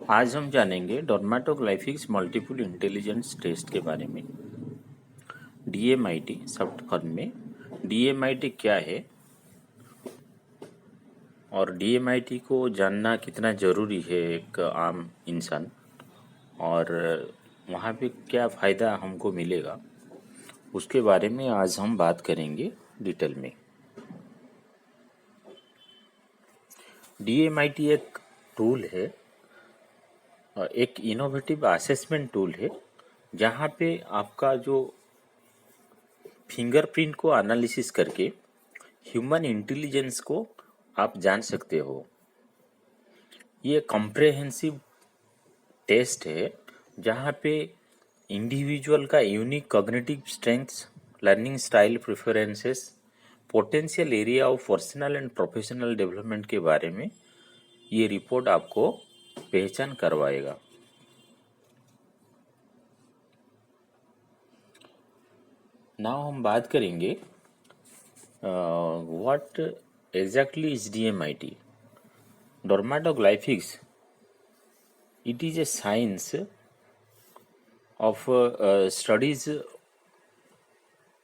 आज हम जानेंगे डर्माटोग्लाइफिक्स मल्टीपल इंटेलिजेंस टेस्ट के बारे में। डीएमआईटी शॉर्ट फॉर्म में। डीएमआईटी क्या है और डीएमआईटी को जानना कितना ज़रूरी है एक आम इंसान, और वहाँ पे क्या फ़ायदा हमको मिलेगा, उसके बारे में आज हम बात करेंगे डिटेल में। डीएमआईटी एक टूल है, एक इनोवेटिव असेसमेंट टूल है, जहाँ पे आपका जो फिंगरप्रिंट को एनालिसिस करके ह्यूमन इंटेलिजेंस को आप जान सकते हो। ये कॉम्प्रहेंसिव टेस्ट है जहाँ पे इंडिविजुअल का unique cognitive strengths, learning style preferences, potential area of personal and professional development के बारे में ये रिपोर्ट आपको पहचान करवाएगा। नाउ हम बात करेंगे what exactly is DMIT. Dermatoglyphics, it is a science of studies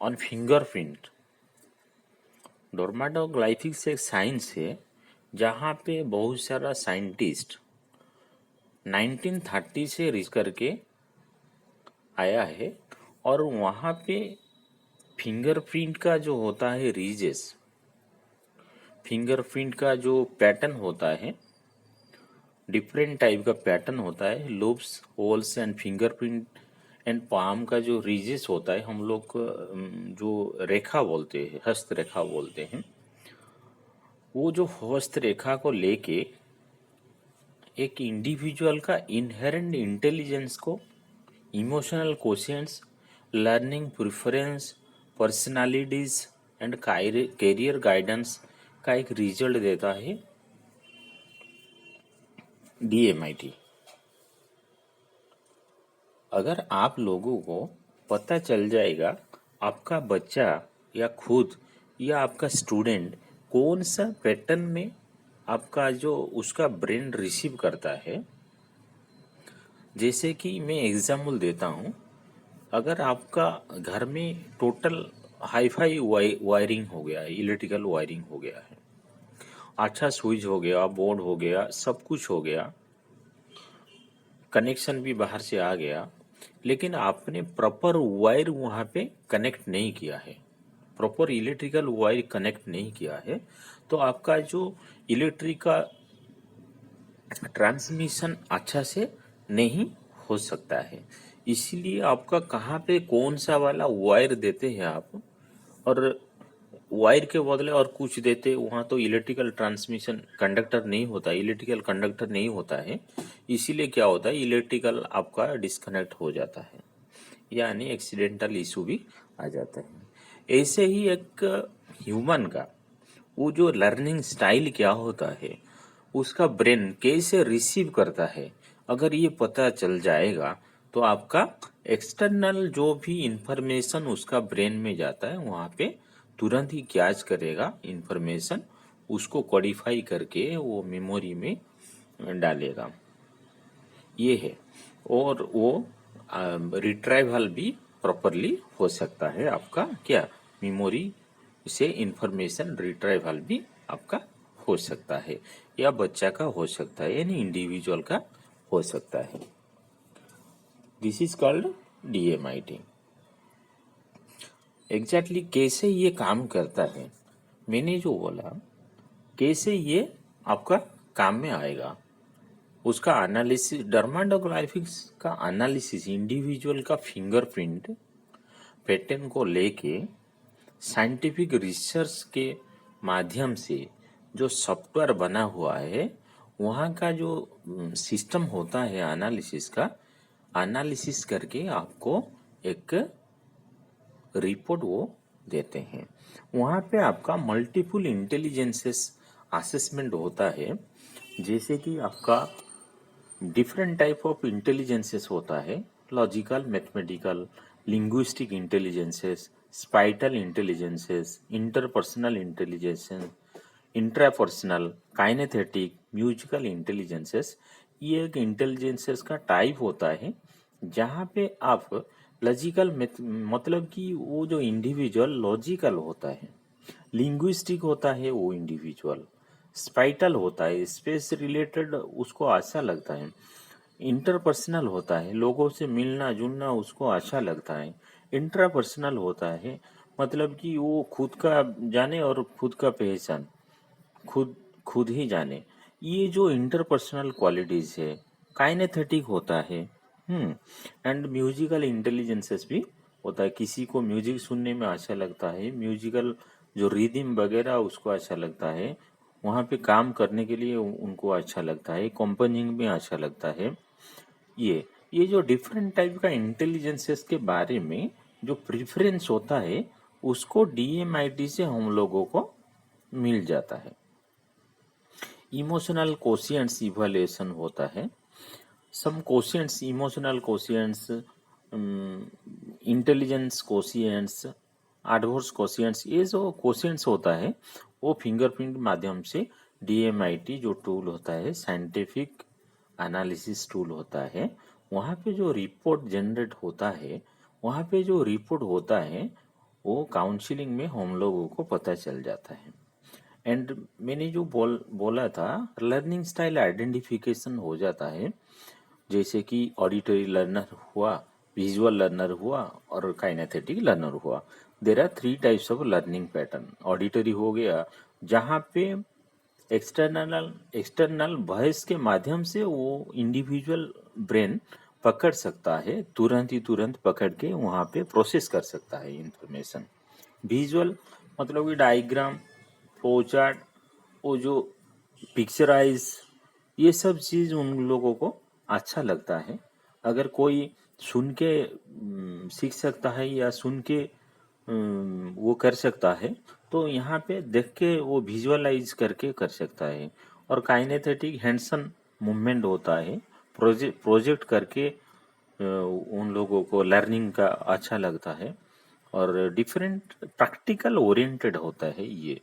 on fingerprint। डर्माटोग्लाइफिक्स एक साइंस है जहाँ पे बहुत सारा साइंटिस्ट 1930 से रिसर्च करके आया है, और वहाँ पे फिंगरप्रिंट का जो होता है रीजेस, फिंगरप्रिंट का जो पैटर्न होता है, डिफरेंट टाइप का पैटर्न होता है, loops, holes and fingerprint and palm का जो रीजेस होता है, हम लोग जो रेखा बोलते हैं, हस्त रेखा बोलते हैं, वो जो हस्त रेखा को लेके एक इंडिविजुअल का इनहेरेंट इंटेलिजेंस को, emotional quotients, learning preference, personalities and career guidance का एक रिजल्ट देता है डीएमआईटी। अगर आप लोगों को पता चल जाएगा आपका बच्चा या खुद या आपका स्टूडेंट कौन सा पैटर्न में आपका जो उसका ब्रेन रिसीव करता है, जैसे कि मैं एग्जाम्पल देता हूँ, अगर आपका घर में टोटल हाईफाई वायरिंग हो गया है, इलेक्ट्रिकल वायरिंग हो गया है, अच्छा स्विच हो गया, बोर्ड हो गया, सब कुछ हो गया, कनेक्शन भी बाहर से आ गया, लेकिन आपने प्रॉपर वायर वहाँ पे कनेक्ट नहीं किया है, प्रॉपर इलेक्ट्रिकल वायर कनेक्ट नहीं किया है, तो आपका जो इलेक्ट्रिक का ट्रांसमिशन अच्छा से नहीं हो सकता है। इसीलिए आपका कहाँ पे कौन सा वाला वायर देते हैं आप, और वायर के बदले और कुछ देते, वहाँ तो इलेक्ट्रिकल ट्रांसमिशन कंडक्टर नहीं होता, इलेक्ट्रिकल कंडक्टर नहीं होता है, इसीलिए क्या होता है, इलेक्ट्रिकल आपका डिस्कनेक्ट हो जाता है, यानी एक्सीडेंटल इशू भी आ जाता है। ऐसे ही एक ह्यूमन का वो जो लर्निंग स्टाइल क्या होता है, उसका ब्रेन कैसे रिसीव करता है, अगर ये पता चल जाएगा तो आपका एक्सटर्नल जो भी इंफॉर्मेशन उसका ब्रेन में जाता है, वहाँ पे तुरंत ही कैच करेगा इंफॉर्मेशन, उसको कोडिफाई करके वो मेमोरी में डालेगा, ये है। और वो रिट्राइवल भी प्रॉपरली हो सकता है, आपका क्या मेमोरी से इंफॉर्मेशन रिट्राइवल भी आपका हो सकता है, या बच्चा का हो सकता है, यानी इंडिविजुअल का हो सकता है। This is called DMIT. Exactly कैसे ये काम करता है, मैंने जो बोला कैसे ये आपका काम में आएगा, उसका एनालिसिस, डर्माटोग्लाइफिक्स का एनालिसिस इंडिविजुअल का फिंगरप्रिंट पैटर्न को लेके साइंटिफिक रिसर्च के माध्यम से जो सॉफ्टवेयर बना हुआ है, वहाँ का जो सिस्टम होता है एनालिसिस का, एनालिसिस करके आपको एक रिपोर्ट वो देते हैं। वहाँ पे आपका मल्टीपल इंटेलिजेंसेस असेसमेंट होता है, जैसे कि आपका डिफरेंट टाइप ऑफ इंटेलिजेंसेस होता है, logical, mathematical, linguistic intelligences, spatial intelligences, interpersonal intelligences, intrapersonal, kinesthetic, musical intelligences, ये एक इंटेलिजेंसेस का टाइप होता है जहाँ पे आप लॉजिकल मतलब कि वो जो इंडिविजुअल लॉजिकल होता है, लिंग्विस्टिक होता है वो इंडिविजुअल, स्पाइटल होता है, स्पेस रिलेटेड उसको अच्छा लगता है, इंटरपर्सनल होता है, लोगों से मिलना जुलना उसको अच्छा लगता है, इंट्रापर्सनल होता है, मतलब कि वो खुद का जाने और खुद का पहचान खुद खुद ही जाने। ये जो इंटरपर्सनल क्वालिटीज है, काइनेथेटिक होता है। एंड म्यूजिकल इंटेलिजेंसेस भी होता है, किसी को म्यूजिक सुनने में अच्छा लगता है, म्यूजिकल जो रिदम वगैरह उसको अच्छा लगता है, वहाँ पे काम करने के लिए उनको अच्छा लगता है, कंपोजिंग में अच्छा लगता है। ये जो डिफरेंट टाइप का इंटेलिजेंसेस के बारे में जो प्रेफरेंस होता है उसको डीएमआईटी से हम लोगों को मिल जाता है। इमोशनल कोशिएंट्स इवैल्यूएशन होता है, सम कोशिएंट्स, इमोशनल कोशिएंट्स, इंटेलिजेंस कोशिएंट्स, एडवर्स कोशिएंट्स, ये जो कोशिएंट्स होता है वो फिंगरप्रिंट माध्यम से डीएमआईटी जो टूल होता है, साइंटिफिक एनालिसिस टूल होता है, वहाँ पे जो रिपोर्ट जनरेट होता है, वहाँ पे जो रिपोर्ट होता है वो काउंसलिंग में हम लोगों को पता चल जाता है। एंड मैंने जो बोला था, लर्निंग स्टाइल आइडेंटिफिकेशन हो जाता है, जैसे कि ऑडिटरी लर्नर हुआ, विजुअल लर्नर हुआ और काइनेथेटिक लर्नर हुआ। There are 3 types of learning pattern. Auditory हो गया जहाँ पे एक्सटर्नल वॉइस के माध्यम से वो इंडिविजुअल ब्रेन पकड़ सकता है, तुरंत पकड़ के वहाँ पे प्रोसेस कर सकता है इंफॉर्मेशन। विजुअल मतलब कि डायग्राम, फ्लो चार्ट, वो जो पिक्चराइज, ये सब चीज उन लोगों को अच्छा लगता है। अगर कोई सुन के सीख सकता है या सुन के वो कर सकता है, तो यहाँ पे देख के वो विजुअलाइज करके कर सकता है। और काइनेथेटिक हैंडसन मूवमेंट होता है, प्रोजेक्ट करके उन लोगों को लर्निंग का अच्छा लगता है। और डिफरेंट प्रैक्टिकल ओरिएंटेड होता है ये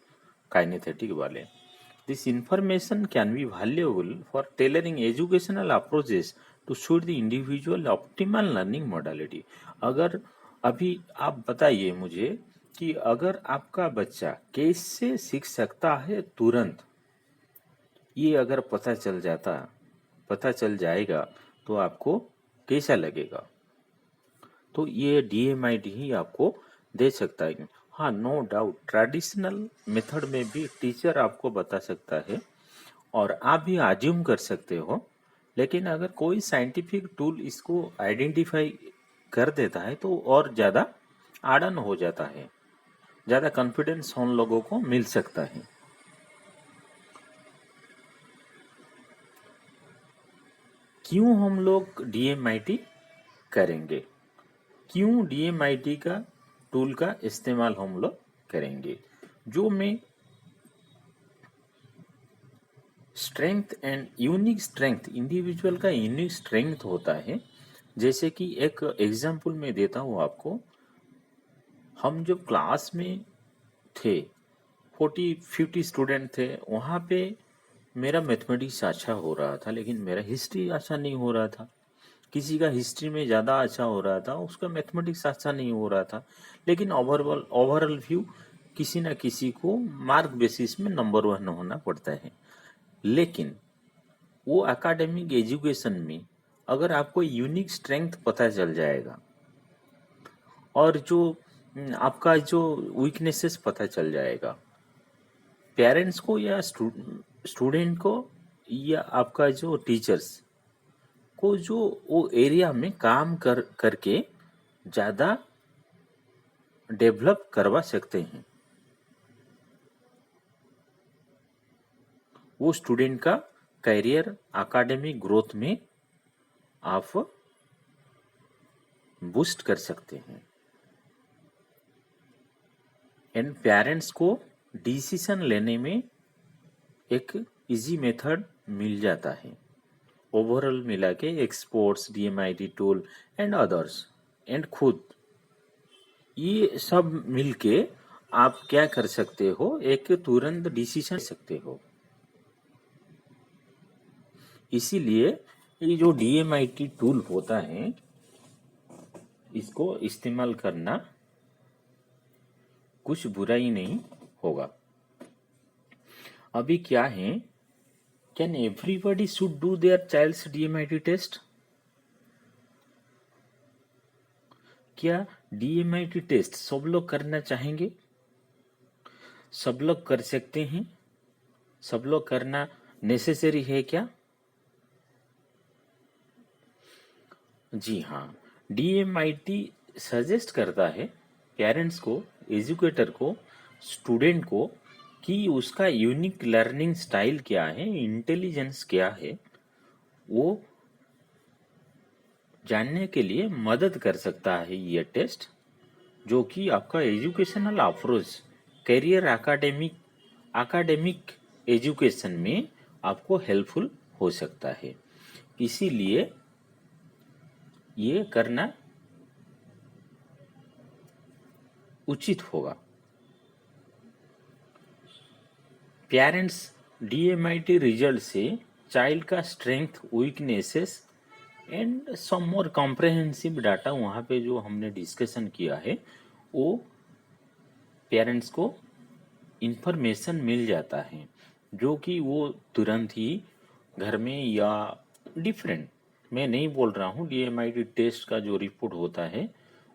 काइनेथेटिक वाले। This information can be valuable for tailoring educational approaches to suit the individual optimal learning modality. अगर अभी आप बताइए मुझे कि अगर आपका बच्चा कैसे सीख सकता है तुरंत, ये अगर पता चल जाएगा तो आपको कैसा लगेगा? तो ये डीएमआईटी ही आपको दे सकता है। हाँ, नो डाउट ट्रेडिशनल मेथड में भी टीचर आपको बता सकता है और आप भी आज्यूम कर सकते हो, लेकिन अगर कोई साइंटिफिक टूल इसको आइडेंटिफाई कर देता है तो और ज़्यादा आड़न हो जाता है, ज़्यादा कॉन्फिडेंस उन लोगों को मिल सकता है। क्यों हम लोग डीएमआईटी करेंगे? क्यों डीएमआईटी का टूल का इस्तेमाल हम लोग करेंगे? जो मैं strength and unique strength, individual का यूनिक स्ट्रेंथ होता है। जैसे कि एक एग्जांपल मैं देता हूँ आपको। हम जब क्लास में थे, 40-50 स्टूडेंट थे, वहाँ पे मेरा मैथमेटिक्स अच्छा हो रहा था लेकिन मेरा हिस्ट्री अच्छा नहीं हो रहा था। किसी का हिस्ट्री में ज़्यादा अच्छा हो रहा था, उसका मैथमेटिक्स अच्छा नहीं हो रहा था। लेकिन ओवरऑल व्यू किसी ना किसी को मार्क बेसिस में नंबर 1 होना पड़ता है। लेकिन वो एकेडमिक एजुकेशन में अगर आपको यूनिक स्ट्रेंथ पता चल जाएगा और जो आपका जो वीकनेसेस पता चल जाएगा, पेरेंट्स को या स्टूडेंट को या आपका जो टीचर्स को, जो वो एरिया में काम करके ज़्यादा डेवलप करवा सकते हैं, वो स्टूडेंट का करियर एकेडमिक ग्रोथ में आप बूस्ट कर सकते हैं। एंड पेरेंट्स को डिसीजन लेने में एक इजी मेथड मिल जाता है। ओवरऑल मिला के exports, DMIT tool and others and खुद, ये सब मिलके आप क्या कर सकते हो, एक तुरंत डिसीजन सकते हो। इसीलिए ये जो DMIT टूल होता है इसको इस्तेमाल करना कुछ बुराई नहीं होगा। अभी क्या है, can everybody should do their childs DMIT test? क्या DMIT टेस्ट सब लोग करना चाहेंगे? सब लोग कर सकते हैं? सब लोग करना नेसेसरी है क्या? जी हाँ, DMIT सजेस्ट करता है पेरेंट्स को, एजुकेटर को, स्टूडेंट को कि उसका यूनिक लर्निंग स्टाइल क्या है, इंटेलिजेंस क्या है, वो जानने के लिए मदद कर सकता है ये टेस्ट, जो कि आपका educational approach, career, academic education में आपको हेल्पफुल हो सकता है। इसीलिए ये करना उचित होगा। पेरेंट्स DMIT रिजल्ट से चाइल्ड का strength, weaknesses and some more comprehensive data वहाँ पे जो हमने डिस्कशन किया है वो पेरेंट्स को इंफॉर्मेशन मिल जाता है, जो कि वो तुरंत ही घर में या डिफरेंट, मैं नहीं बोल रहा हूँ DMIT टेस्ट का जो रिपोर्ट होता है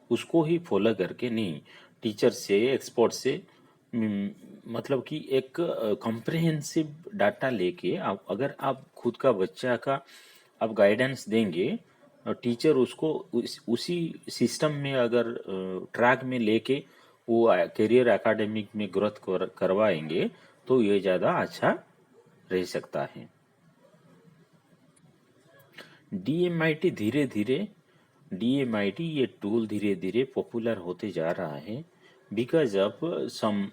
उसको ही फॉलो करके नहीं, टीचर से, एक्सपर्ट से, मतलब कि एक कॉम्प्रहेंसिव डाटा लेके आप, अगर आप खुद का बच्चा का आप गाइडेंस देंगे, टीचर उसको उसी सिस्टम में अगर ट्रैक में लेके वो करियर एकेडमिक में ग्रोथ करवाएंगे तो ये ज़्यादा अच्छा रह सकता है। DMIT धीरे धीरे DMIT ये टूल धीरे धीरे पॉपुलर होते जा रहा है, बिकॉज ऑफ सम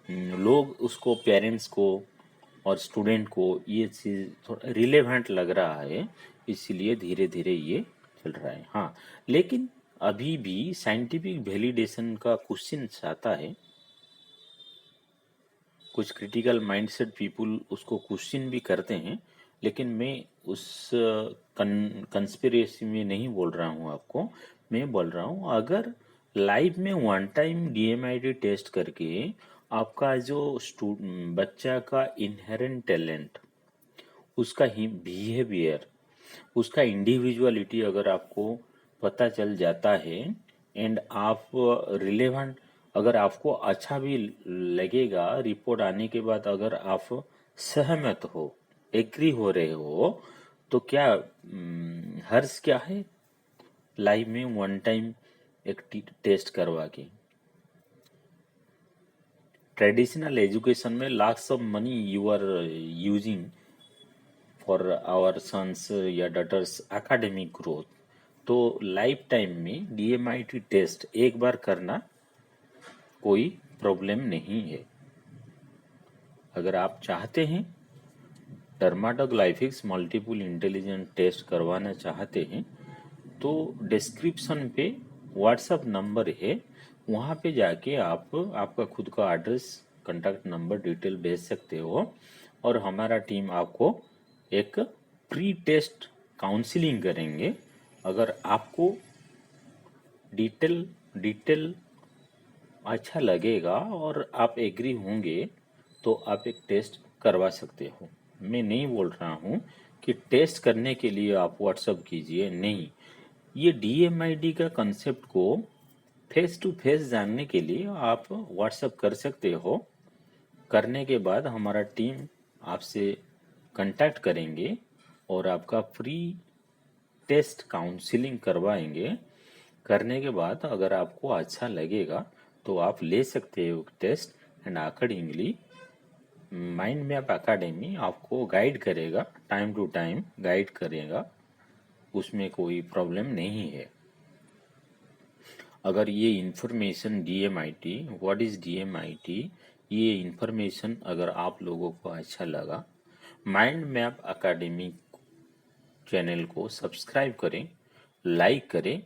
लोग उसको, पेरेंट्स को और स्टूडेंट को ये चीज़ थोड़ा रिलेवेंट लग रहा है, इसीलिए धीरे धीरे ये चल रहा है। हाँ, लेकिन अभी भी साइंटिफिक वैलिडेशन का क्वेश्चन आता है, कुछ क्रिटिकल माइंडसेट पीपुल उसको क्वेश्चन भी करते हैं, लेकिन मैं उस कंस्पिरेसी में नहीं बोल रहा हूँ आपको, मैं बोल रहा हूँ अगर लाइफ में वन टाइम DMIT टेस्ट करके आपका जो बच्चा का इनहेरेंट टैलेंट, उसका ही बिहेवियर, उसका इंडिविजुअलिटी अगर आपको पता चल जाता है एंड आप रिलेवेंट, अगर आपको अच्छा भी लगेगा रिपोर्ट आने के बाद, अगर आप सहमत हो, एग्री हो रहे हो, तो क्या हर्ज क्या है लाइफ में वन टाइम एक टेस्ट करवा के। ट्रेडिशनल एजुकेशन में lakhs of money you are using for our sons या डॉटर्स एकेडमिक ग्रोथ, तो लाइफ टाइम में DMIT टेस्ट एक बार करना कोई प्रॉब्लम नहीं है। अगर आप चाहते हैं डर्माटोग्लाइफिक्स मल्टीपल इंटेलिजेंस टेस्ट करवाना चाहते हैं तो डिस्क्रिप्शन पे व्हाट्सएप नंबर है, वहाँ पे जाके आप आपका खुद का एड्रेस, कॉन्टैक्ट नंबर, डिटेल भेज सकते हो और हमारा टीम आपको एक प्री टेस्ट काउंसलिंग करेंगे। अगर आपको डिटेल अच्छा लगेगा और आप एग्री होंगे तो आप एक टेस्ट करवा सकते हो। मैं नहीं बोल रहा हूँ कि टेस्ट करने के लिए आप व्हाट्सअप कीजिए, नहीं, ये DMIT का कंसेप्ट को फेस टू फेस जानने के लिए आप व्हाट्सअप कर सकते हो। करने के बाद हमारा टीम आपसे कांटेक्ट करेंगे और आपका फ्री टेस्ट काउंसलिंग करवाएंगे। करने के बाद अगर आपको अच्छा लगेगा तो आप ले सकते हो test and accordingly mind map academy आपको गाइड करेगा, टाइम टू टाइम गाइड करेगा, उसमें कोई प्रॉब्लम नहीं है। अगर ये information DMIT, what is DMIT, ये इंफॉर्मेशन अगर आप लोगों को अच्छा लगा, माइंड मैप एकेडमी चैनल को सब्सक्राइब करें, लाइक करें